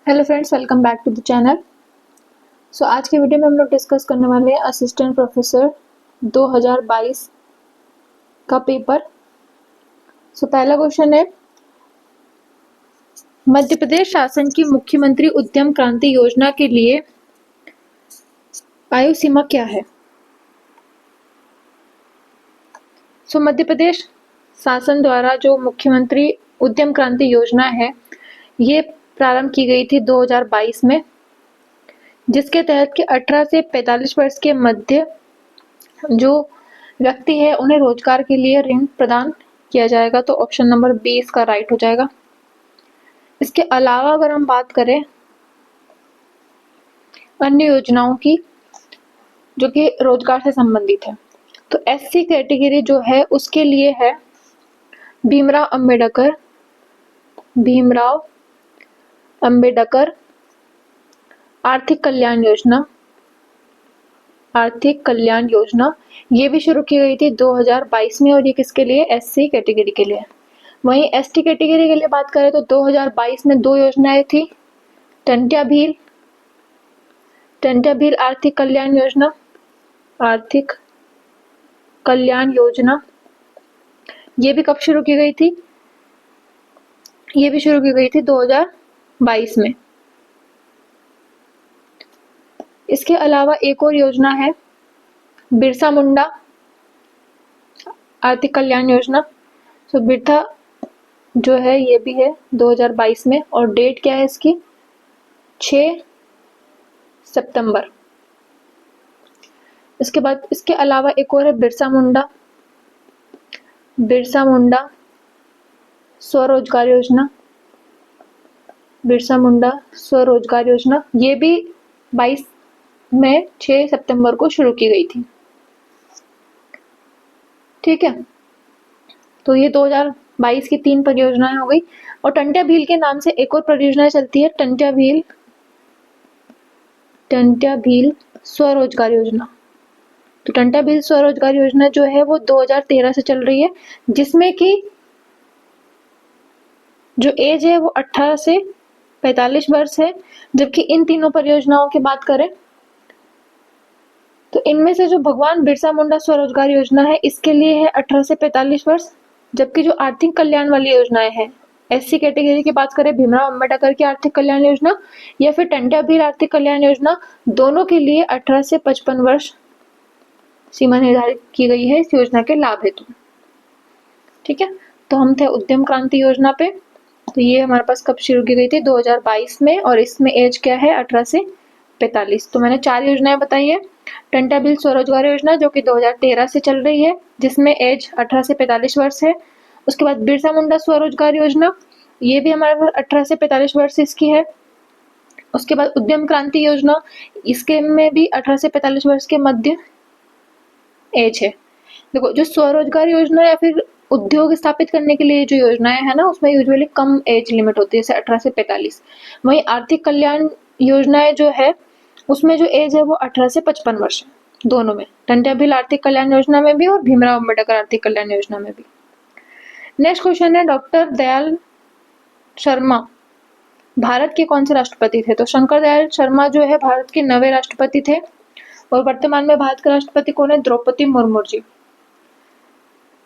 Hello friends, welcome back to the channel. आज के video में हम लोग डिस्कस करने वाले हैं असिस्टेंट प्रोफेसर 2022 का पेपर। पहला क्वेश्चन है, मध्य प्रदेश शासन की मुख्यमंत्री उद्यम क्रांति योजना के लिए आयु सीमा क्या है? मध्य प्रदेश शासन द्वारा जो मुख्यमंत्री उद्यम क्रांति योजना है, ये प्रारंभ की गई थी 2022 में, जिसके तहत कि 18 से 45 वर्ष के मध्य जो व्यक्ति है उन्हें रोजगार के लिए ऋण प्रदान किया जाएगा। तो ऑप्शन नंबर बी इसका राइट हो जाएगा। इसके अलावा अगर हम बात करें अन्य योजनाओं की जो कि रोजगार से संबंधित है, तो एससी कैटेगरी जो है उसके लिए है भीमराव अंबेडकर आर्थिक कल्याण योजना, ये भी शुरू की गई थी 2022 में, और ये किसके लिए? एससी कैटेगरी के लिए। वहीं एसटी कैटेगरी के लिए बात करें तो 2022 में दो योजनाएं थी, टंट्या भील आर्थिक कल्याण योजना, ये भी कब शुरू की गई थी? ये भी शुरू की गई थी 2022 में। इसके अलावा एक और योजना है बिरसा मुंडा आर्थिक कल्याण योजना। बिरसा जो है ये भी है 2022 में, और डेट क्या है इसकी? 6 सितंबर। इसके बाद इसके अलावा एक और है बिरसा मुंडा स्वरोजगार योजना, ये भी 22 में 6 सितंबर को शुरू की गई थी। ठीक है, तो ये 2022 की 3 परियोजनाएं हो गई। और टंट्या भील के नाम से एक और परियोजना चलती है, टंट्या भील स्वरोजगार योजना। तो टंट्या भील स्वरोजगार योजना जो है वो 2013 से चल रही है, जिसमें कि जो एज है वो 18 से 45 वर्ष है। जबकि इन तीनों परियोजनाओं की बात करें तो इनमें से जो भगवान बिरसा मुंडा स्वरोजगार योजना है, इसके लिए है 18 से 45 वर्ष। जबकि जो आर्थिक कल्याण वाली योजनाएं हैं, एससी कैटेगरी की बात करें भीमराव अंबेडकर की आर्थिक कल्याण योजना या फिर टंट्या भील आर्थिक कल्याण योजना, दोनों के लिए 18 से 55 वर्ष सीमा निर्धारित की गई है इस योजना के लाभ हेतु। ठीक है, तो हम थे उद्यम क्रांति योजना पे। तो ये हमारे पास कब शुरू की गई थी? 2022 में, और इसमें एज क्या है? 18 से 45। तो मैंने 4 योजनाएं बताई है। टंट्या भील स्वरोजगार योजना जो कि 2013 से चल रही है, जिसमें एज 18 से 45 वर्ष है। उसके बाद बिरसा मुंडा स्वरोजगार योजना, ये भी हमारे पास 18 से 45 वर्ष इसकी है। उसके बाद उद्यम क्रांति योजना, इसके में भी 18 से 45 वर्ष के मध्य एज है। देखो, जो स्वरोजगार योजना या फिर उद्योग स्थापित करने के लिए जो योजनाएं है ना, उसमें यूजुअली कम एज लिमिट होती है, जैसे 18 से 45। वहीं आर्थिक कल्याण योजनाएं जो है उसमें जो एज है वो 18 से 55 वर्ष है, दोनों में, टंट्या भील आर्थिक कल्याण योजना में भी और भीमराव अंबेडकर आर्थिक कल्याण योजना में भी। नेक्स्ट क्वेश्चन है, डॉक्टर दयाल शर्मा भारत के कौन से राष्ट्रपति थे? तो शंकर दयाल शर्मा जो है भारत के 9वें राष्ट्रपति थे, और वर्तमान में भारत के राष्ट्रपति कौन है? द्रौपदी मुर्मू जी।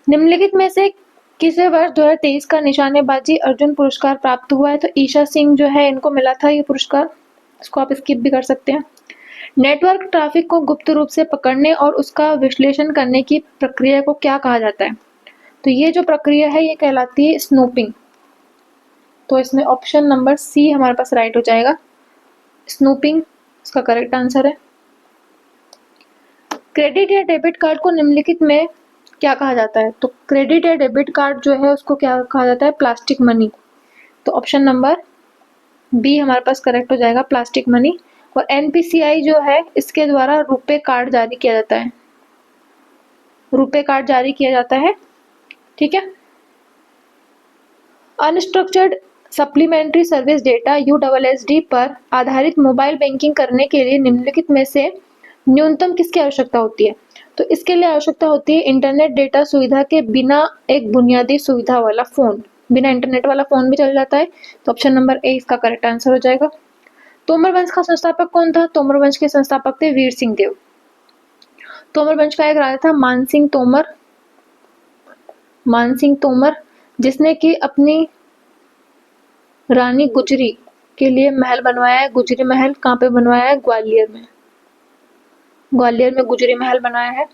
निम्नलिखित में से किसे वर्ष 2023 का निशानेबाजी अर्जुन पुरस्कार प्राप्त हुआ है? तो ईशा सिंह जो है, इनको मिला था ये पुरस्कार। इसको आप स्किप भी कर सकते हैं। नेटवर्क ट्रैफिक को गुप्त रूप से पकड़ने और उसका विश्लेषण करने की प्रक्रिया को क्या कहा जाता है? तो ये जो प्रक्रिया है ये कहलाती है स्नूपिंग। तो इसमें ऑप्शन नंबर सी हमारे पास राइट हो जाएगा, स्नूपिंग इसका करेक्ट आंसर है। क्रेडिट या डेबिट कार्ड को निम्नलिखित में क्या कहा जाता है? तो क्रेडिट या डेबिट कार्ड जो है उसको क्या कहा जाता है? Plastic money. तो ऑप्शन नंबर बी हमारे पास करेक्ट हो जाएगा, प्लास्टिक मनी। और एनपीसीआई जो है इसके द्वारा रुपे कार्ड जारी किया जाता है। ठीक है, unstructured supplementary service data USSD पर आधारित मोबाइल बैंकिंग करने के लिए निम्नलिखित में से न्यूनतम किसकी आवश्यकता होती है? तो इसके लिए आवश्यकता होती है इंटरनेट डेटा सुविधा के बिना एक बुनियादी सुविधा वाला फोन। बिना इंटरनेट वाला फोन भी चल जाता है। तो ऑप्शन नंबर ए इसका करेक्ट आंसर हो जाएगा। तोमर वंश का संस्थापक कौन था? तोमर वंश के संस्थापक थे वीर सिंह देव। तोमर वंश का एक राजा था मानसिंह तोमर, जिसने कि अपनी रानी गुजरी के लिए महल बनवाया है। गुजरी महल कहाँ पे बनवाया है? ग्वालियर में। ग्वालियर में गुजरी महल बनाया है।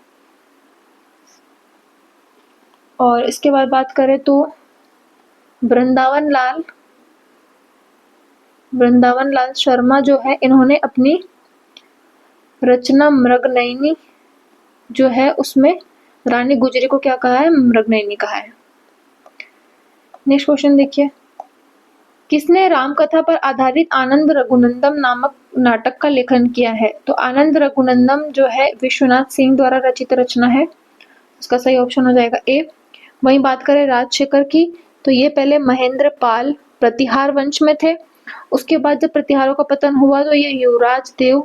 और इसके बाद बात करें तो वृंदावन लाल शर्मा जो है, इन्होंने अपनी रचना मृगनयनी जो है उसमें रानी गुजरी को क्या कहा है? मृगनयनी कहा है। नेक्स्ट क्वेश्चन देखिए, किसने रामकथा पर आधारित आनंद रघुनंदन नामक नाटक का लेखन किया है? तो आनंद रघुनंदन जो है विश्वनाथ सिंह द्वारा रचित रचना है। इसका सही ऑप्शन हो जाएगा ए। वहीं बात करें राजशेखर की, तो ये पहले महेंद्र पाल प्रतिहार वंश में थे। उसके बाद जब प्रतिहारों का पतन हुआ तो ये युवराज देव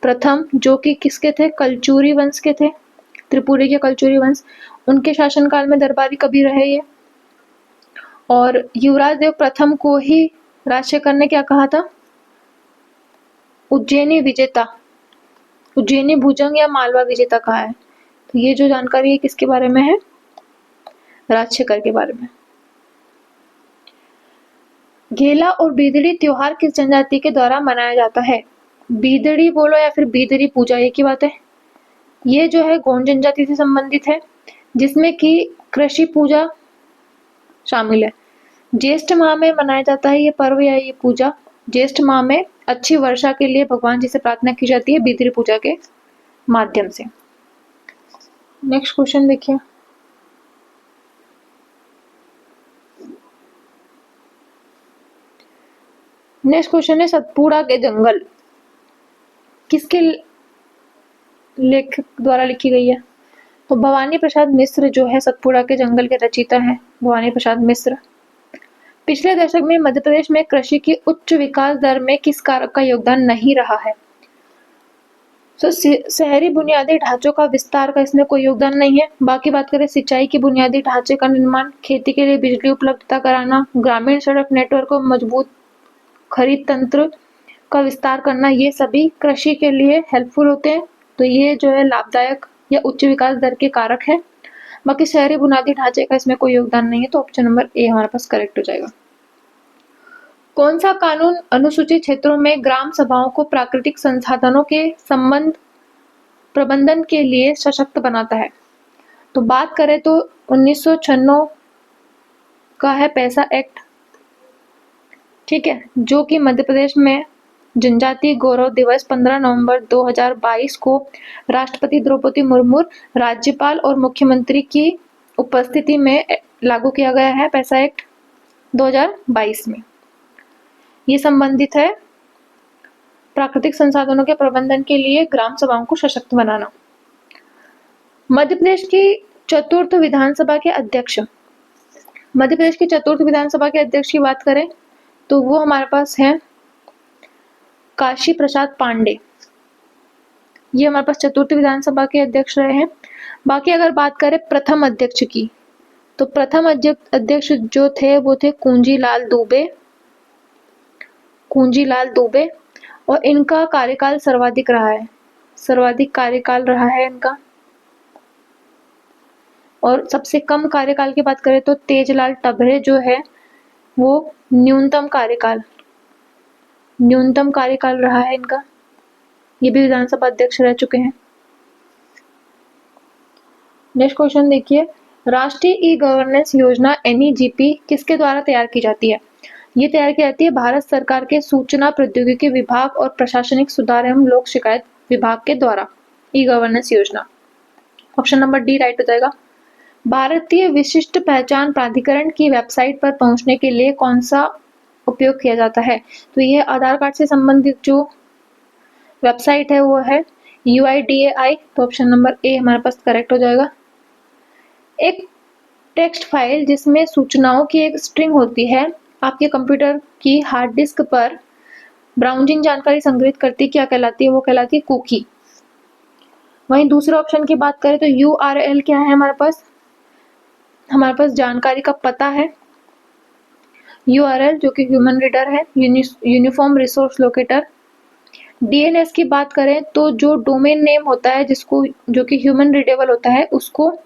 प्रथम, जो कि किसके थे? कलचुरी वंश के थे, त्रिपुरी के कलचुरी वंश। उनके शासनकाल में दरबारी कवि रहे ये। और युवराज देव प्रथम को ही राजशेखर ने क्या कहा था? उज्जैनी विजेता, उज्जैनी भुजंग या मालवा विजेता कहा है। तो ये जो जानकारी है किसके बारे में है? राजशेखर के बारे में। घेला और बीदड़ी त्योहार किस जनजाति के द्वारा मनाया जाता है? बीदड़ी बोलो या फिर बीदड़ी पूजा, एक ही बात है। ये जो है गोंड जनजाति से संबंधित है, जिसमें कि कृषि पूजा शामिल है। ज्येष्ठ माह में मनाया जाता है ये पर्व या ये पूजा। ज्येष्ठ माह में अच्छी वर्षा के लिए भगवान जी से प्रार्थना की जाती है बीदड़ी पूजा के माध्यम से। नेक्स्ट क्वेश्चन देखिए, नेक्स्ट क्वेश्चन है सतपुड़ा के जंगल किसके लेखक द्वारा लिखी गई है? तो भवानी प्रसाद मिश्र जो है सतपुड़ा के जंगल के रचयिता हैं, भवानी प्रसाद मिश्र। पिछले दशक में मध्य प्रदेश में कृषि की उच्च विकास दर में किस कारक का योगदान नहीं रहा है? तो शहरी बुनियादी ढांचों का विस्तार का इसमें कोई योगदान नहीं है। बाकी बात करें सिंचाई के बुनियादी ढांचे का निर्माण, खेती के लिए बिजली उपलब्धता कराना, ग्रामीण सड़क नेटवर्क को मजबूत, खरीद तंत्र का विस्तार करना, ये सभी कृषि के लिए हेल्पफुल होते हैं। तो ये जो है लाभदायक या उच्च विकास दर के कारक है। बाकी शहरी बुनियादी ढांचे का इसमें कोई योगदान नहीं है, तो ऑप्शन नंबर ए हमारे पास करेक्ट हो जाएगा। कौन सा कानून अनुसूचित क्षेत्रों में ग्राम सभाओं को प्राकृतिक संसाधनों के प्रबंधन के लिए सशक्त बनाता है? तो बात करें तो 1996 का है पैसा एक्ट, ठीक है, जो कि मध्य प्रदेश में जनजातीय गौरव दिवस 15 नवंबर 2022 को राष्ट्रपति द्रौपदी मुर्मू, राज्यपाल और मुख्यमंत्री की उपस्थिति में लागू किया गया है। पैसा एक्ट 2022 में ये संबंधित है प्राकृतिक संसाधनों के प्रबंधन के लिए ग्राम सभाओं को सशक्त बनाना। मध्य प्रदेश की चतुर्थ विधानसभा के अध्यक्ष, मध्य प्रदेश की चतुर्थ विधानसभा के अध्यक्ष की बात करें तो वो हमारे पास है काशी प्रसाद पांडे। ये हमारे पास चतुर्थ विधानसभा के अध्यक्ष रहे हैं। बाकी अगर बात करें प्रथम अध्यक्ष की, तो प्रथम अध्यक्ष जो थे वो थे कुंजीलाल दुबे, और इनका कार्यकाल सर्वाधिक रहा है, सर्वाधिक कार्यकाल रहा है इनका। और सबसे कम कार्यकाल की बात करें तो तेजलाल टभरे जो है वो न्यूनतम कार्यकाल रहा है इनका। ये भी विधानसभा अध्यक्ष रह चुके हैं। नेक्स्ट क्वेश्चन देखिए, राष्ट्रीय ई गवर्नेंस योजना NEGP किसके द्वारा तैयार की जाती है? ये तैयार की जाती है भारत सरकार के सूचना प्रौद्योगिकी विभाग और प्रशासनिक सुधार एवं लोक शिकायत विभाग के द्वारा। ई गवर्नेंस योजना, ऑप्शन नंबर डी राइट हो जाएगा। भारतीय विशिष्ट पहचान प्राधिकरण की वेबसाइट पर पहुंचने के लिए कौन सा उपयोग किया जाता है? तो ये आधार कार्ड से संबंधित जो वेबसाइट है वो है UIDAI, तो ऑप्शन नंबर ए हमारे पास करेक्ट हो जाएगा। एक टेक्स्ट फाइल जिसमें सूचनाओं की एक स्ट्रिंग होती है आपके कंप्यूटर की हार्ड डिस्क पर ब्राउजिंग जानकारी संग्रहित करती क्या कहलाती है? वो कहलाती है कुकी। वहीं दूसरे ऑप्शन की बात करें तो URL क्या है हमारे पास जानकारी का पता है। URL जो कि ह्यूमन रीडर है, यूनिफॉर्म रिसोर्स लोकेटर। DNS की बात करें तो जो डोमेन नेम होता है जिसको जो कि ह्यूमन रीडेबल होता है उसको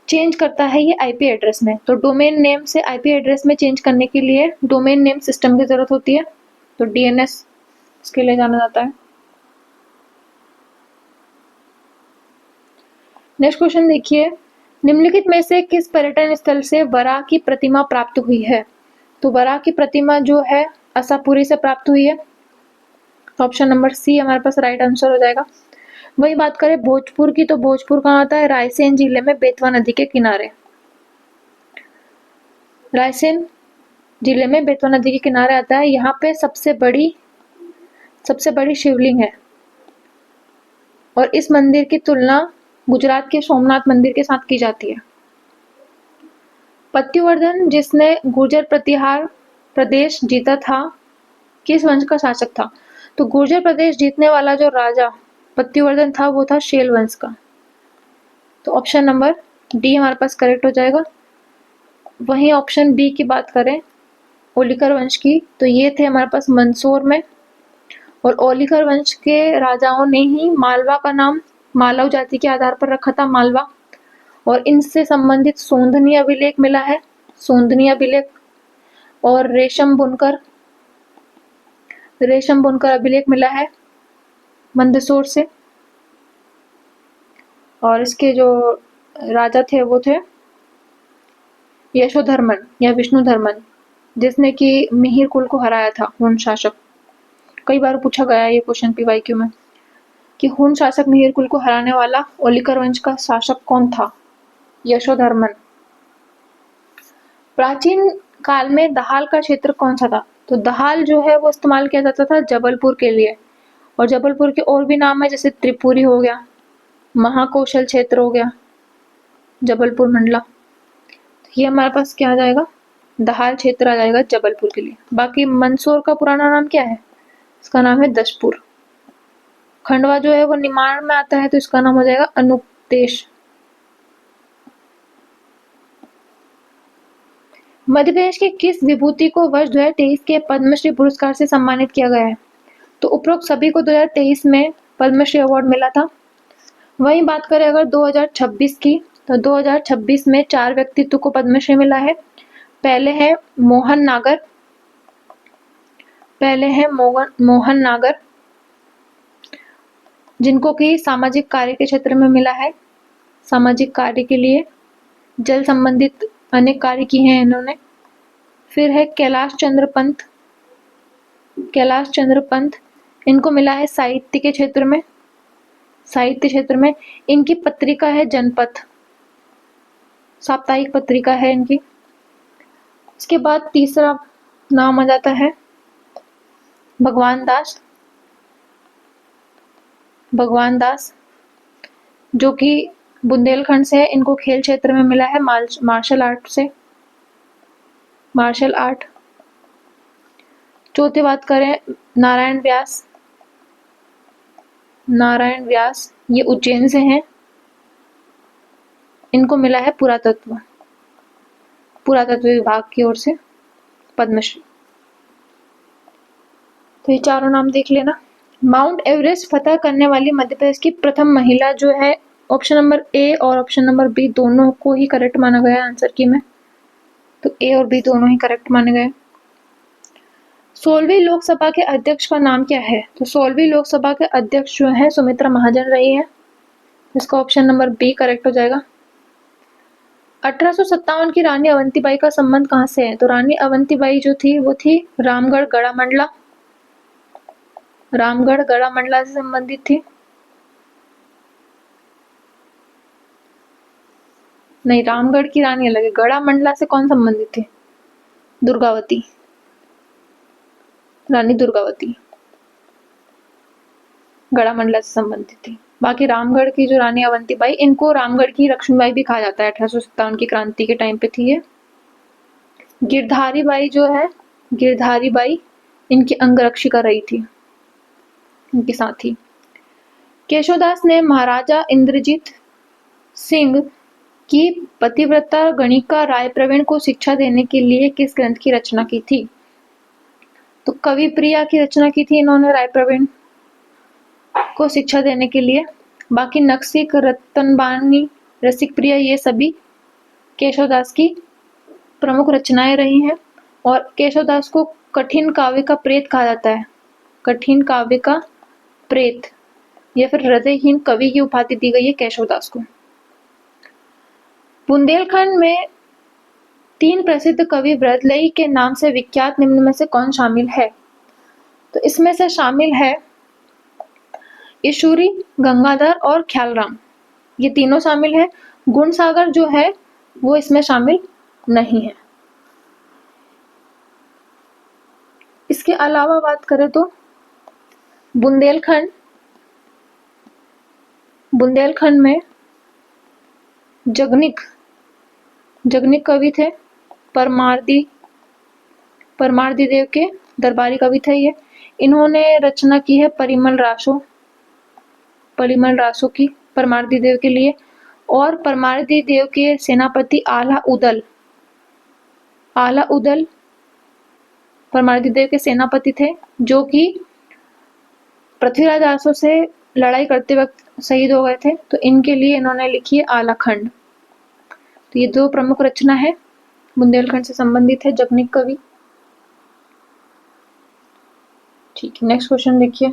चेंज करता है ये IP एड्रेस में। तो डोमेन नेम से IP एड्रेस में चेंज करने के लिए डोमेन नेम सिस्टम की जरूरत होती है, तो DNS इसके लिए जाना जाता है। नेक्स्ट क्वेश्चन देखिए, निम्नलिखित में से किस पर्यटन स्थल से वराह की प्रतिमा प्राप्त हुई है? तो वराह की प्रतिमा जो है असापुरी से प्राप्त हुई है, तो ऑप्शन नंबर सी हमारे पास राइट आंसर हो जाएगा। वही बात करें भोजपुर की, तो भोजपुर कहाँ आता है? रायसेन जिले में बेतवा नदी के किनारे। रायसेन जिले में बेतवा नदी के किनारे आता है। यहाँ पे सबसे बड़ी शिवलिंग है और इस मंदिर की तुलना गुजरात के सोमनाथ मंदिर के साथ की जाती है। पत्युवर्धन जिसने गुर्जर प्रतिहार प्रदेश जीता था, किस वंश का शासक था? तो गुर्जर प्रदेश जीतने वाला जो राजा पत्युवर्धन था वो था शेल वंश का। तो ऑप्शन नंबर डी हमारे पास करेक्ट हो जाएगा। वहीं ऑप्शन बी की बात करें ओलिकर वंश की, तो ये थे हमारे पास मंदसौर में, और ओलिकर वंश के राजाओं ने ही मालवा का नाम मालव जाति के आधार पर रखा था, मालवा। और इनसे संबंधित सोंधनी अभिलेख मिला है, सोंधनी अभिलेख, और रेशम बुनकर अभिलेख मिला है मंदसौर से। और इसके जो राजा थे वो थे यशोधर्मन या विष्णुधर्मन, जिसने कि मिहिर कुल को हराया था, हुन शासक। कई बार पूछा गया है ये क्वेश्चन PYQ में कि हुन शासक मिहिर कुल को हराने वाला ओलिकर वंश का शासक कौन था? यशोधर्मन। प्राचीन काल में दहाल का क्षेत्र कौन सा था? तो दहाल जो है वो इस्तेमाल किया जाता था जबलपुर के लिए, और जबलपुर के और भी नाम है जैसे त्रिपुरी हो गया, महाकौशल क्षेत्र हो गया, जबलपुर मंडला। ये हमारे पास क्या आ जाएगा? दहाल क्षेत्र आ जाएगा जबलपुर के लिए। बाकी मंदसौर का पुराना नाम क्या है? इसका नाम है दशपुर। खंडवा जो है वो निमाड़ में आता है, तो इसका नाम हो जाएगा अनुपदेश। मध्य प्रदेश के किस विभूति को वर्ष 2023 के पद्मश्री पुरस्कार से सम्मानित किया गया है? तो उपरोक्त सभी को 2023 में पद्मश्री अवार्ड मिला था। वहीं बात करें अगर 2026 की, तो 2026 में 4 व्यक्तित्व को पद्मश्री मिला है। पहले है मोहन नागर, जिनको कि सामाजिक कार्य के क्षेत्र में मिला है। सामाजिक कार्य के लिए जल संबंधित अनेक कार्य किए हैं इन्होंने। फिर है कैलाश चंद्र पंत, इनको मिला है साहित्य के क्षेत्र में। इनकी पत्रिका है जनपथ, साप्ताहिक पत्रिका है इनकी। इसके बाद तीसरा नाम आ जाता है भगवान दास, जो कि बुंदेलखंड से है। इनको खेल क्षेत्र में मिला है मार्शल आर्ट। चौथी बात करें नारायण व्यास, ये उज्जैन से हैं। इनको मिला है पुरातत्व विभाग की ओर से पद्मश्री। तो ये चारों नाम देख लेना। माउंट एवरेस्ट फतह करने वाली मध्य प्रदेश की प्रथम महिला जो है, ऑप्शन नंबर ए और ऑप्शन नंबर बी दोनों को ही करेक्ट माना गया आंसर की में, तो ए और बी दोनों ही करेक्ट माने गए। 16वीं लोकसभा के अध्यक्ष का नाम क्या है? तो 16वीं लोकसभा के अध्यक्ष जो है सुमित्रा महाजन रही है, इसका ऑप्शन नंबर बी करेक्ट हो जाएगा। 1857 की रानी अवंतीबाई का संबंध कहाँ से है? तो रानी अवंतीबाई जो थी वो थी रामगढ़ गढ़ा मंडला से संबंधित थी। नहीं, रामगढ़ की रानी अलग है, गढ़ा मंडला से कौन संबंधित थी? रानी दुर्गावती गढ़ा मंडला से संबंधित थी। बाकी रामगढ़ की जो रानी अवंतीबाई, इनको रामगढ़ की लक्ष्मीबाई भी कहा जाता है, 1857 की क्रांति के टाइम पे थी ये। गिरधारी बाई इनकी अंगरक्षिका रही थी, इनके साथी। केशवदास ने महाराजा इंद्रजीत सिंह कि पतिव्रता गणिका राय प्रवीण को शिक्षा देने के लिए किस ग्रंथ की रचना की थी? तो कवि प्रिया की रचना की थी इन्होंने राय प्रवीण को शिक्षा देने के लिए। बाकी नक्सिक, रतनबानी, रसिक प्रिया ये सभी केशवदास की प्रमुख रचनाएं रही हैं। और केशवदास को कठिन काव्य का प्रेत कहा जाता है। कठिन काव्य का प्रेत या फिर हृदयहीन कवि की उपाधि दी गई है केशवदास को। बुंदेलखंड में 3 प्रसिद्ध कवि वृहदलयी के नाम से विख्यात निम्न में से कौन शामिल है? तो इसमें से शामिल है ईशुरी, गंगाधर और ख्यालराम, ये तीनों शामिल है। गुणसागर जो है वो इसमें शामिल नहीं है। इसके अलावा बात करें तो बुंदेलखंड में जगनिक कवि थे। परमार्दी देव के दरबारी कवि थे ये। इन्होंने रचना की है परिमल रासो की परमार्दी देव के लिए। और परमार्दी देव के सेनापति आला उदल परमार्दी देव के सेनापति थे, जो कि पृथ्वीराज आसो से लड़ाई करते वक्त शहीद हो गए थे। तो इनके लिए इन्होंने लिखी है आलाखंड। तो ये 2 प्रमुख रचना है बुंदेलखंड से संबंधित है, जगनिक कवि। ठीक है, नेक्स्ट क्वेश्चन देखिए।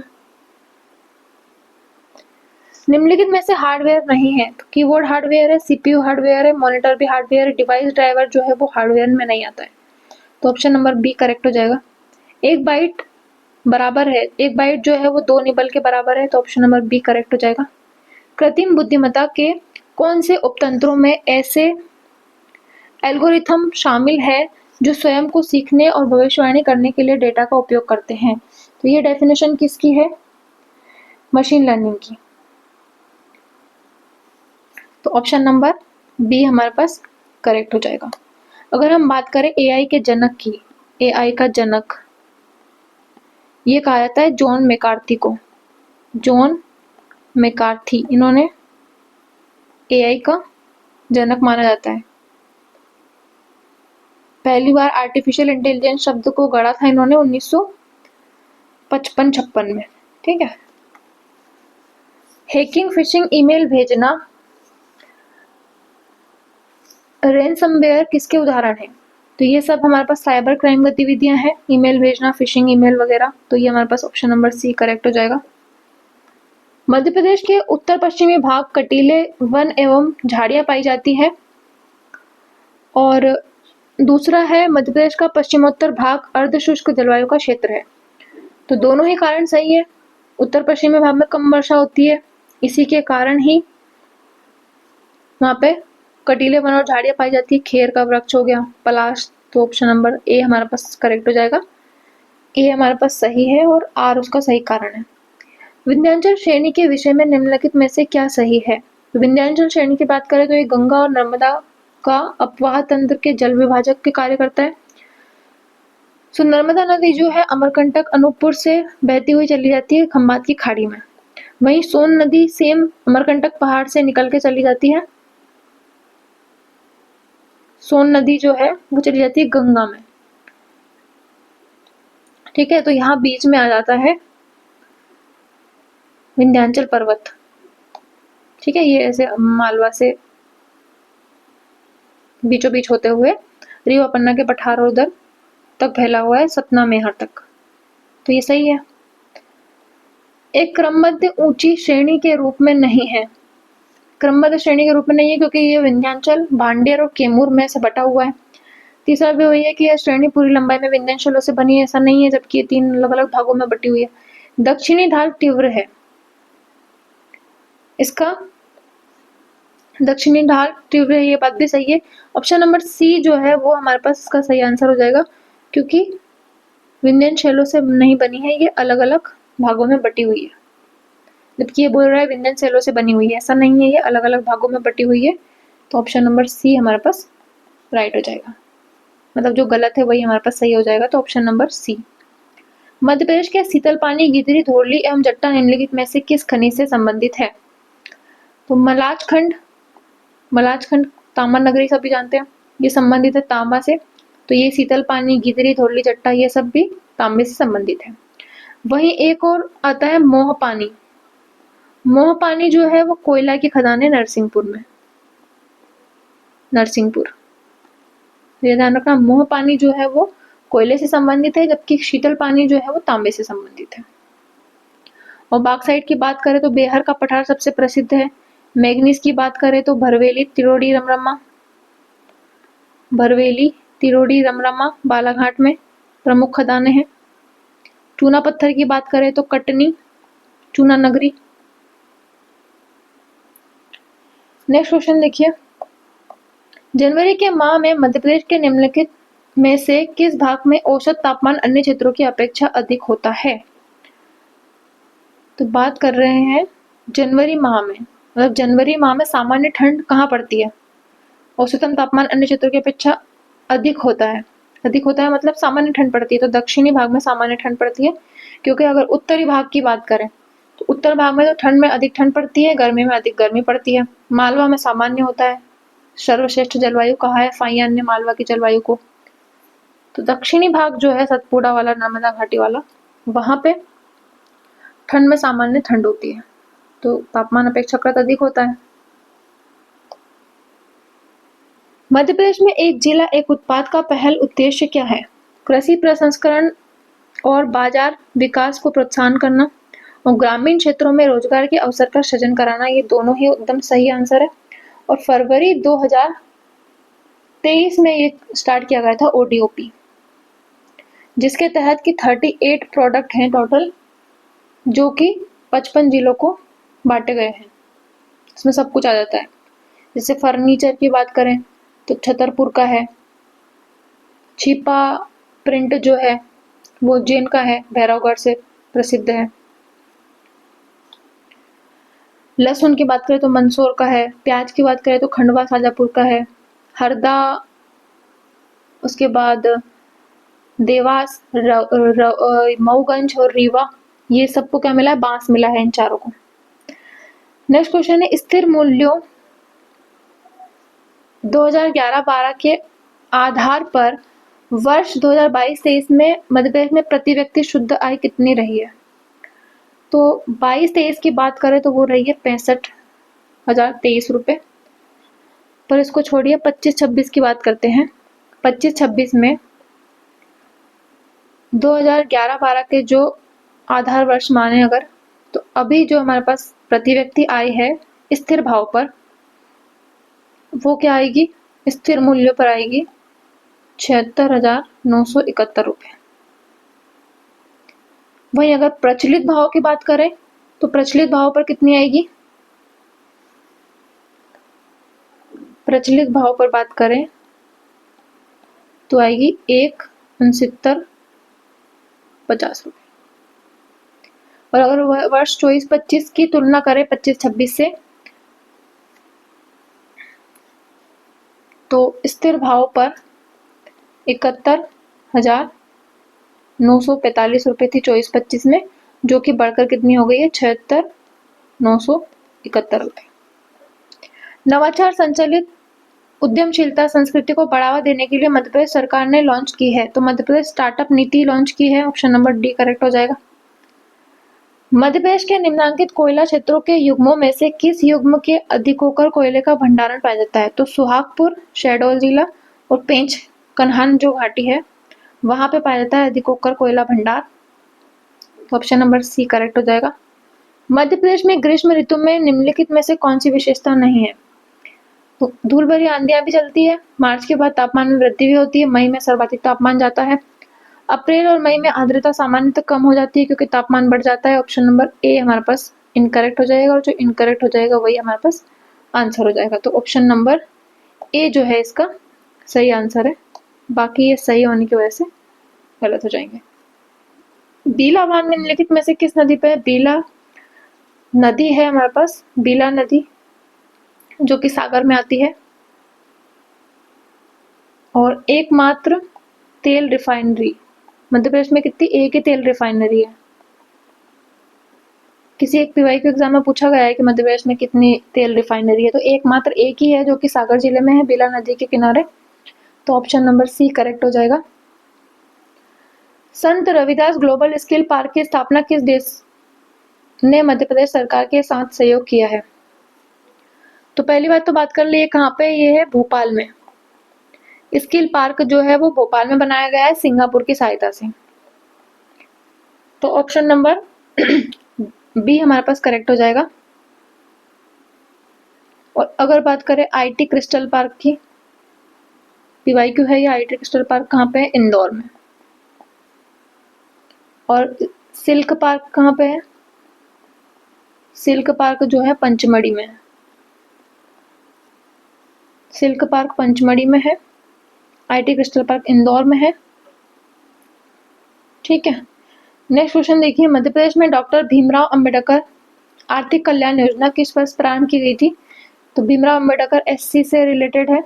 निम्नलिखित में से हार्डवेयर नहीं है। तो कीबोर्ड हार्डवेयर है, सीपीयू हार्डवेयर है, मॉनिटर भी हार्डवेयर है, डिवाइस ड्राइवर जो है वो हार्डवेयर में नहीं आता है। तो ऑप्शन नंबर बी करेक्ट हो जाएगा। 1 बाइट जो है वो 2 निबल के बराबर है। तो ऑप्शन नंबर बी करेक्ट हो जाएगा। कृत्रिम बुद्धिमत्ता के कौन से उपतंत्रों में ऐसे एल्गोरिथम शामिल है जो स्वयं को सीखने और भविष्यवाणी करने के लिए डेटा का उपयोग करते हैं? तो ये डेफिनेशन किसकी है? मशीन लर्निंग की। तो ऑप्शन नंबर बी हमारे पास करेक्ट हो जाएगा। अगर हम बात करें एआई के जनक की, एआई का जनक ये कहा जाता है जॉन मैकार्थी, इन्होंने एआई का जनक माना जाता है। पहली बार आर्टिफिशियल इंटेलिजेंस शब्द को गढ़ा था इन्होंने 1955-56 में। ठीक है। हैकिंग, फिशिंग, ईमेल भेजना, रैनसमवेयर किसके उदाहरण हैं? तो ये सब हमारे पास साइबर क्राइम गतिविधियां हैं, ईमेल भेजना, फिशिंग ईमेल वगैरह। तो ये हमारे पास ऑप्शन नंबर सी करेक्ट हो जाएगा। मध्य प्रदेश के उत्तर पश्चिमी भाग कटीले वन एवं झाड़ियां पाई जाती है। और दूसरा है मध्य प्रदेश का पश्चिमोत्तर भाग अर्धशुष्क जलवायु का क्षेत्र है। तो दोनों ही कारण सही है। उत्तर पश्चिमी भाग में कम वर्षा होती है, इसी के कारण ही वहाँ पे कटीले वन और झाड़ियां पाई जाती है। खेर का वृक्ष हो गया, पलाश। तो ऑप्शन नंबर ए हमारे पास करेक्ट हो जाएगा। ए हमारे पास सही है और आर उसका सही कारण है। विंध्याचल श्रेणी के विषय में निम्नलिखित में से क्या सही है? विंध्याचल श्रेणी की बात करें तो ये गंगा और नर्मदा का अपवाह तंत्र के जल विभाजक के कार्य करता है। सो नर्मदा नदी जो है अमरकंटक अनूपपुर से बहती हुई चली जाती है खंबात की खाड़ी में। वहीं सोन नदी सेम अमरकंटक पहाड़ से निकल के चली जाती है। सोन नदी जो है वो चली जाती है गंगा में। ठीक है, तो यहाँ बीच में आ जाता है विंध्याचल पर्वत। ठीक है, ये ऐसे मालवा से बीचों बीच होते हुए रीवा पन्ना के पठार और उधर तक फैला हुआ है, सतना मेहर तक। तो ये सही है। एक क्रमबद्ध ऊंची श्रेणी के रूप में नहीं है। क्रमबद्ध श्रेणी के रूप में नहीं है क्योंकि ये विंध्याचल, भांडेर और कैमूर में से बटा हुआ है। तीसरा भी वही है कि यह श्रेणी पूरी लंबाई में विंध्याचलों से बनी है, ऐसा नहीं है, जबकि ये 3 अलग अलग भागों में बटी हुई है। दक्षिणी ढाल तीव्र है, इसका दक्षिणी ढाल तीव्र है, ये बात भी सही है। ऑप्शन नंबर सी जो है वो हमारे पास इसका सही आंसर हो जाएगा, क्योंकि विंध्याचलों से नहीं बनी है, ये अलग अलग भागों में बटी हुई है। जबकि ये बोल रहा है विंध्याचलों से बनी हुई है, ऐसा नहीं है, ये अलग अलग भागों में बटी हुई है। तो ऑप्शन नंबर सी हमारे पास राइट हो जाएगा, मतलब जो गलत है वही हमारे पास सही हो जाएगा। तो option number C. Madhya Pradesh के शीतल पानी, गिदरी, धोरली एवं जट्टा निम्नलिखित में से किस खनिज से संबंधित है? तो मलाच खंड तामा नगरी सभी जानते हैं, ये संबंधित है तांबा से। तो ये शीतल पानी, गिदरी, धौली चट्टा ये सब भी तांबे से संबंधित है। वहीं एक और आता है मोह पानी। मोह पानी जो है वो कोयला की खदान है नरसिंहपुर में, नरसिंहपुर। ये ध्यान रखना, मोह पानी जो है वो कोयले से संबंधित है, जबकि शीतल पानी जो है वो तांबे से संबंधित है। और बाक्साइट की बात करें तो बेहर का पठार सबसे प्रसिद्ध है। मैग्नीज की बात करें तो भरवेली, तिरोडी, रमरमा, भरवेली, तिरोडी, रमरमा, बालाघाट में प्रमुख खदानें हैं। चूना पत्थर की बात करें तो कटनी, चूना नगरी। नेक्स्ट क्वेश्चन देखिए, जनवरी के माह में मध्य प्रदेश के निम्नलिखित में से किस भाग में औसत तापमान अन्य क्षेत्रों की अपेक्षा अधिक होता है? तो बात कर रहे हैं जनवरी माह में, मतलब जनवरी माह में सामान्य ठंड कहाँ पड़ती है? औसतन तापमान अन्य क्षेत्रों की अपेक्षा अधिक होता है। अधिक होता है मतलब सामान्य ठंड पड़ती है, तो दक्षिणी भाग में सामान्य ठंड पड़ती है। क्योंकि अगर उत्तरी भाग की बात करें तो उत्तर भाग में तो ठंड में अधिक ठंड पड़ती है, गर्मी में अधिक गर्मी पड़ती है। मालवा में सामान्य होता है। सर्वश्रेष्ठ जलवायु कहा है फाइयान ने मालवा की जलवायु को। तो दक्षिणी भाग जो है सतपुड़ा वाला, नर्मदा घाटी वाला, वहां पे ठंड में सामान्य ठंड होती है, तो तापमान अपेक्षाकृत अधिक होता है। मध्य प्रदेश में एक जिला एक उत्पाद का पहल उद्देश्य क्या है? कृषि प्रसंस्करण और बाजार विकास को प्रोत्साहन करना और ग्रामीण क्षेत्रों में रोजगार के अवसर का सृजन कराना, ये दोनों ही एकदम सही आंसर है। और फरवरी 2023 में ये स्टार्ट किया गया था ODOP, जिसके तहत कि 38 प्रोडक्ट हैं टोटल, जो कि 55 जिलों को बांटे गए हैं। इसमें सब कुछ आ जाता है। जैसे फर्नीचर की बात करें तो छतरपुर का है। छिपा प्रिंट जो है वो उज्जैन का है, भैरवगढ़ से प्रसिद्ध है। लहसुन की बात करें तो मंदसौर का है। प्याज की बात करें तो खंडवा शाजापुर का है। हरदा, उसके बाद देवास, मऊगंज और रीवा, ये सबको क्या मिला है? बांस मिला है इन चारों को। नेक्स्ट क्वेश्चन है, स्थिर मूल्यों 2011-12 के आधार पर वर्ष 2022-23 में मध्य प्रदेश में प्रति व्यक्ति शुद्ध आय कितनी रही है? तो 22-23 की बात करें तो वो रही है 65,023 रुपए। पर इसको छोड़िए, 25-26 की बात करते हैं। 25-26 में 2011-12 के जो आधार वर्ष माने अगर, तो अभी जो हमारे पास प्रति व्यक्ति आय है स्थिर भाव पर, वो क्या आएगी? स्थिर मूल्य पर आएगी 76,971 रुपए। वहीं अगर प्रचलित भाव की बात करें तो प्रचलित भाव पर कितनी आएगी? प्रचलित भाव पर बात करें तो आएगी 1,69,50 रुपए। और अगर वर्ष 24-25 की तुलना करें 25-26 से, तो स्थिर भाव पर 71,945 रुपए थी 24-25 में, जो कि बढ़कर कितनी हो गई है? 76,971 रुपए। नवाचार संचालित उद्यमशीलता संस्कृति को बढ़ावा देने के लिए मध्य प्रदेश सरकार ने लॉन्च की है। तो मध्य प्रदेश स्टार्टअप नीति लॉन्च की है। ऑप्शन नंबर डी करेक्ट हो जाएगा। मध्य प्रदेश के निम्नांकित कोयला क्षेत्रों के युग्मों में से किस युग्म के अधिक होकर कोयले का भंडारण पाया जाता है? तो सुहागपुर, शहडोल जिला और पेंच कन्हान जो घाटी है वहां पे पाया जाता है अधिक होकर कोयला भंडार। ऑप्शन नंबर सी करेक्ट हो जाएगा। मध्य प्रदेश में ग्रीष्म ऋतु में निम्नलिखित में से कौन सी विशेषता नहीं है? तो धूल भरी आंधियां भी चलती है। मार्च के बाद तापमान में वृद्धि भी होती है। मई में सर्वाधिक तापमान जाता है। अप्रैल और मई में आर्द्रता सामान्यतः कम हो जाती है क्योंकि तापमान बढ़ जाता है। ऑप्शन नंबर ए हमारे पास इनकरेक्ट हो जाएगा, और जो इनकरेक्ट हो जाएगा वही हमारे पास आंसर हो जाएगा। तो ऑप्शन नंबर ए जो है इसका सही आंसर है। बाकी ये सही होने की वजह से गलत हो जाएंगे। बीला बांध निम्नलिखित में से किस नदी पे है? बीला नदी है हमारे पास, बीला नदी जो कि सागर में आती है। और एकमात्र तेल रिफाइनरी मध्य प्रदेश में कितनी? एक ही तेल रिफाइनरी है। किसी एक पीवाईक्यू एग्जाम में पूछा गया है कि मध्य प्रदेश में कितनी तेल रिफाइनरी है, तो एकमात्र एक ही है जो कि सागर जिले में है, बिला नदी के किनारे। तो ऑप्शन नंबर सी करेक्ट हो जाएगा। संत रविदास ग्लोबल स्किल पार्क की स्थापना किस देश ने मध्य प्रदेश सरकार के साथ सहयोग किया है? तो पहली बात तो बात कर लिए कहाँ पे, ये है भोपाल में। स्किल पार्क जो है वो भोपाल में बनाया गया है सिंगापुर की सहायता से। तो ऑप्शन नंबर बी हमारे पास करेक्ट हो जाएगा। और अगर बात करें आईटी क्रिस्टल पार्क की, पीवाईक्यू है ये, आईटी क्रिस्टल पार्क कहाँ पे है? इंदौर में। और सिल्क पार्क कहाँ पे है? सिल्क पार्क जो है पंचमढ़ी में है। सिल्क पार्क पंचमढ़ी में है, आईटी क्रिस्टल पार्क इंदौर में है। ठीक है, नेक्स्ट क्वेश्चन देखिए, मध्य प्रदेश में डॉक्टर भीमराव अंबेडकर आर्थिक कल्याण योजना किस वर्ष प्रारंभ की गई थी? तो भीमराव अंबेडकर एससी से रिलेटेड है।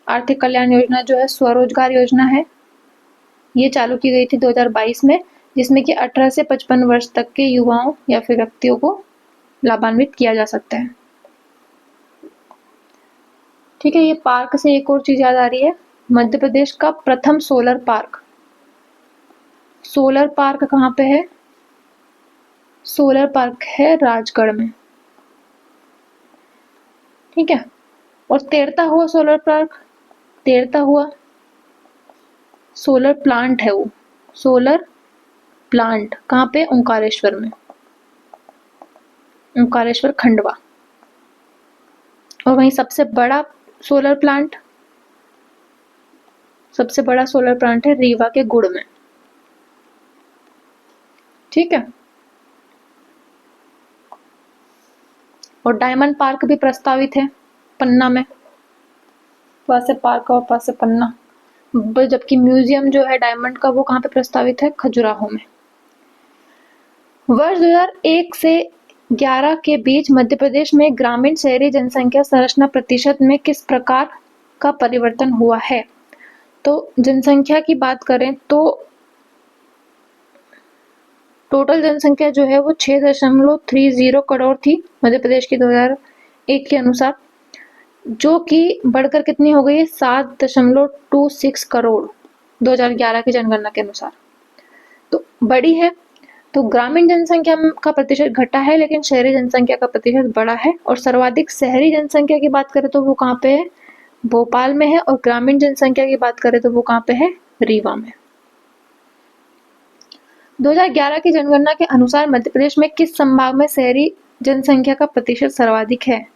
आर्थिक कल्याण योजना जो है स्वरोजगार योजना है, ये चालू की गई थी 2022 में, जिसमें कि 18 से 55 वर्ष तक के युवाओं या फिर व्यक्तियों को लाभान्वित किया जा सकता है। ठीक है, ये पार्क से एक और चीज याद आ रही है, मध्य प्रदेश का प्रथम सोलर पार्क। सोलर पार्क कहाँ पे है? सोलर पार्क है राजगढ़ में। ठीक है, और तैरता हुआ सोलर पार्क, तैरता हुआ सोलर प्लांट है वो, सोलर प्लांट कहाँ पे? ओंकारेश्वर में, ओंकारेश्वर खंडवा। और वहीं सबसे बड़ा सोलर प्लांट, सबसे बड़ा सोलर प्लांट है रीवा के गुड़ में। ठीक है, और डायमंड पार्क भी प्रस्तावित है पन्ना में, वहां से पार्क और पास से पन्ना। जबकि म्यूजियम जो है डायमंड का वो कहाँ पे प्रस्तावित है? खजुराहो में। वर्ष 2001 से 11 के बीच मध्य प्रदेश में ग्रामीण शहरी जनसंख्या संरचना प्रतिशत में किस प्रकार का परिवर्तन हुआ है? तो जनसंख्या की बात करें तो टोटल जनसंख्या जो है वो 6.30 करोड़ थी मध्य प्रदेश की 2001 के अनुसार, जो कि बढ़कर कितनी हो गई है? 7.26 करोड़ 2011 की जनगणना के अनुसार। तो बड़ी है। तो ग्रामीण जनसंख्या का प्रतिशत घटा है, लेकिन शहरी जनसंख्या का प्रतिशत बढ़ा है। और सर्वाधिक शहरी जनसंख्या की बात करें तो वो कहाँ पे है? भोपाल में है। और ग्रामीण जनसंख्या की बात करें तो वो कहाँ पे है? रीवा में। 2011 की जनगणना के अनुसार मध्य प्रदेश में किस संभाग में शहरी जनसंख्या का प्रतिशत सर्वाधिक है?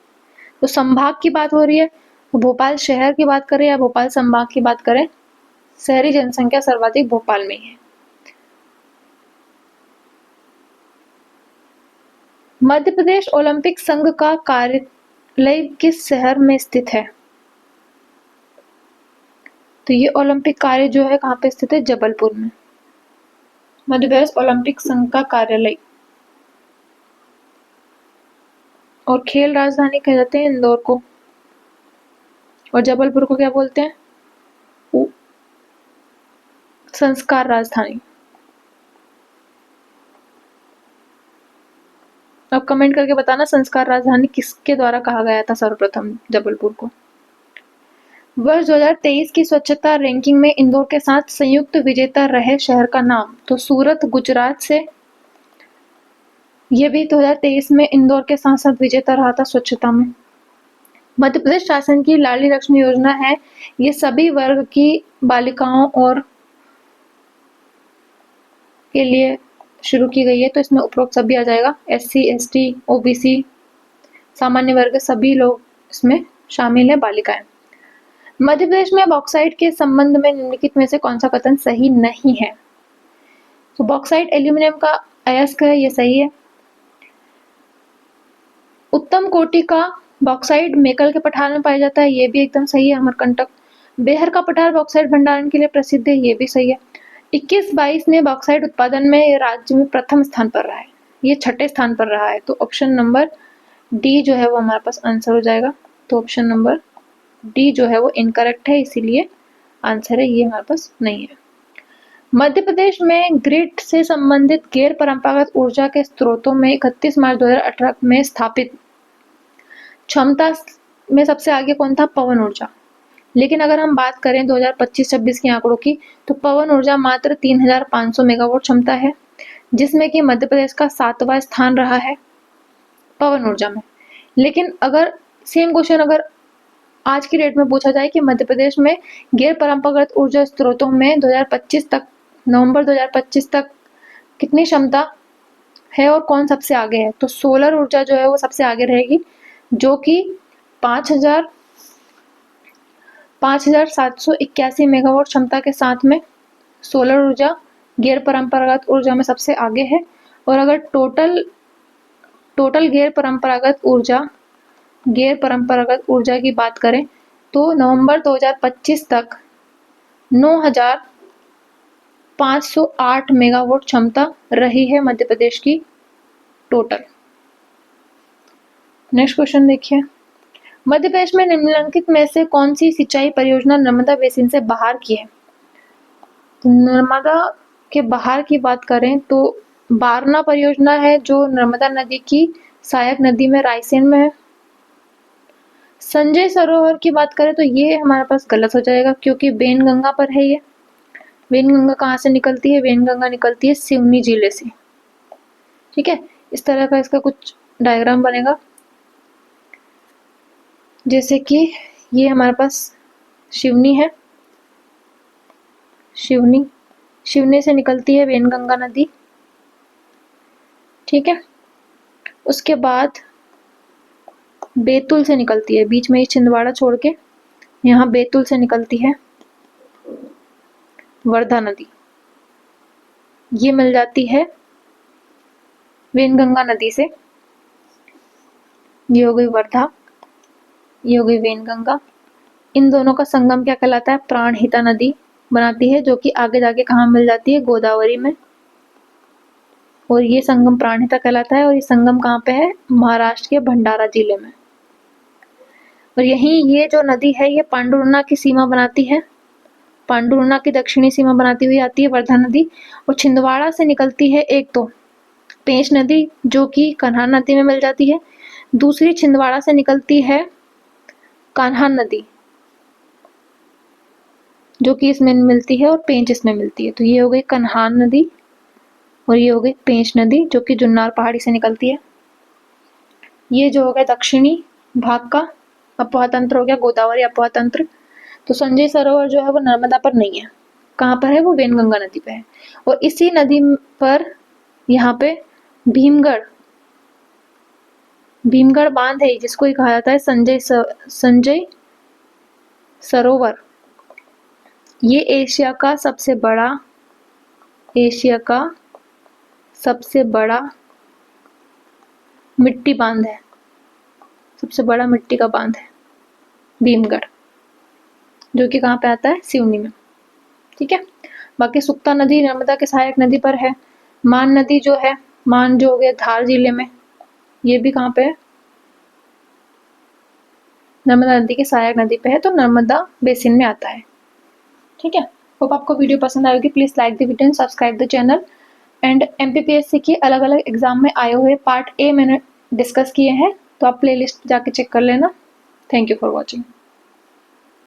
तो संभाग की बात हो रही है, तो भोपाल शहर की बात करें या भोपाल संभाग की बात करें, शहरी जनसंख्या सर्वाधिक भोपाल में ही है। मध्य प्रदेश ओलंपिक संघ का कार्यालय किस शहर में स्थित है? तो ये ओलंपिक कार्य जो है कहाँ पे स्थित है? जबलपुर में। मध्य प्रदेश ओलंपिक संघ का कार्यालय। और खेल राजधानी कह जाते हैं इंदौर को, और जबलपुर को क्या बोलते हैं? संस्कार राजधानी। अब कमेंट करके बताना संस्कार राजधानी किसके द्वारा कहा गया था सर्वप्रथम जबलपुर को। वर्ष 2023 की स्वच्छता रैंकिंग में इंदौर के साथ संयुक्त विजेता रहे शहर का नाम? तो सूरत गुजरात से, यह भी 2023 में इंदौर के साथ साथ विजेता रहा था स्वच्छता में। मध्य प्रदेश शासन की लाडली लक्ष्मी योजना है, ये सभी वर्ग की बालिकाओं और के लिए शुरू की गई है। तो इसमें उपरोक्त सभी आ जाएगा, SC ST OBC सामान्य वर्ग सभी लोग इसमें शामिल है, बालिकाएं। मध्य प्रदेश में बॉक्साइट के संबंध में निम्नलिखित में से कौन सा कथन सही नहीं है? तो बॉक्साइट एल्यूमिनियम का अयस्क है, ये सही है। उत्तम कोटि का बॉक्साइट मेकल के पठार में पाया जाता है, ये भी एकदम सही है, अमरकंटक। बेहर का पठार बॉक्साइट भंडारण के लिए प्रसिद्ध है, ये भी सही है। 21-22 में बॉक्साइट उत्पादन में राज्य में प्रथम स्थान पर रहा है, ये 6ठे स्थान पर रहा है। तो ऑप्शन नंबर डी जो है वो हमारे पास आंसर हो जाएगा। तो ऑप्शन नंबर डी जो है वो इनकरेक्ट है, इसीलिए आंसर है ये हमारे पास नहीं है। मध्य प्रदेश में ग्रिड से संबंधित गैर परंपरागत ऊर्जा के स्रोतों में 31 मार्च 2018 में स्थापित क्षमता में सबसे आगे कौन था? पवन ऊर्जा। लेकिन अगर हम बात करें 2025-26 के आंकड़ों की, तो पवन ऊर्जा मात्र 3500 मेगावाट क्षमता है, जिसमें कि मध्य प्रदेश का 7वां स्थान रहा है पवन ऊर्जा में। लेकिन अगर सेम क्वेश्चन अगर आज की डेट में पूछा जाए कि मध्य प्रदेश में गैर परंपरागत ऊर्जा स्रोतों में 2025 तक, नवंबर 2025 तक कितनी क्षमता है और कौन सबसे आगे है, तो सोलर ऊर्जा जो है वो सबसे आगे रहेगी, जो कि 5,781 मेगावाट क्षमता के साथ में सोलर ऊर्जा गैर परंपरागत ऊर्जा में सबसे आगे है। और अगर टोटल गैर परंपरागत ऊर्जा की बात करें तो नवंबर 2025 तक 9,508 मेगावाट क्षमता रही है मध्य प्रदेश की टोटल। नेक्स्ट क्वेश्चन देखिए, मध्य प्रदेश में निम्नलिखित में से कौन सी सिंचाई परियोजना नर्मदा बेसिन से बाहर की है? तो नर्मदा के बाहर की बात करें तो बारना परियोजना है, जो नर्मदा नदी की सहायक नदी में रायसेन में है। संजय सरोवर की बात करें तो ये हमारे पास गलत हो जाएगा, क्योंकि वेनगंगा पर है ये। वेनगंगा कहाँ से निकलती है? वेनगंगा निकलती है सिवनी जिले से। ठीक है, इस तरह का इसका कुछ डायग्राम बनेगा, जैसे कि ये हमारे पास सिवनी है, सिवनी से निकलती है वेनगंगा नदी। ठीक है, उसके बाद बैतूल से निकलती है, बीच में ही छिंदवाड़ा छोड़ के यहाँ बैतूल से निकलती है वर्धा नदी। ये मिल जाती है वेनगंगा नदी से। ये हो गई वर्धा, ये हो गई वेनगंगा। इन दोनों का संगम क्या कहलाता है? प्राणहिता नदी बनाती है, जो कि आगे जाके कहाँ मिल जाती है? गोदावरी में। और ये संगम प्राणहिता कहलाता है, और ये संगम कहाँ पे है? महाराष्ट्र के भंडारा जिले में। और यहीं ये जो नदी है ये पांडुरना की सीमा बनाती है, पांडुरना की दक्षिणी सीमा बनाती हुई आती है वर्धा नदी। और छिंदवाड़ा से निकलती है एक तो पेंच नदी, जो कि कन्हान नदी में मिल जाती है। दूसरी छिंदवाड़ा से निकलती है कान्हान नदी, जो कि इसमें मिलती है, और पेंच इसमें मिलती है। तो ये हो गई कन्हान नदी और ये हो गई पेंच नदी, जो कि जुन्नार पहाड़ी से निकलती है। ये जो हो गया दक्षिणी भाग का अपवाह तंत्र हो गया, गोदावरी अपवाह तंत्र। तो संजय सरोवर जो है वो नर्मदा पर नहीं है, कहाँ पर है? वो वेनगंगा नदी पे है। और इसी नदी पर यहाँ पे भीमगढ़ बांध है, जिसको ही कहा जाता है संजय सरोवर। ये एशिया का सबसे बड़ा मिट्टी बांध है, सबसे बड़ा मिट्टी का बांध है भीमगढ़, जो कि कहाँ पे आता है? सिवनी में। ठीक है, बाकी सुक्ता नदी नर्मदा के सहायक नदी पर है। मान नदी जो है, मान जो हो गया धार जिले में, ये भी कहाँ पे है? नर्मदा नदी के सहायक नदी पे है, तो नर्मदा बेसिन में आता है। ठीक है, होप आपको वीडियो पसंद आएगी। Please like the video and subscribe the channel. And MPPSC के अलग अलग एग्जाम में आए हुए पार्ट A मैंने डिस्कस किए हैं, तो आप प्लेलिस्ट जाके चेक कर लेना। Thank you for watching.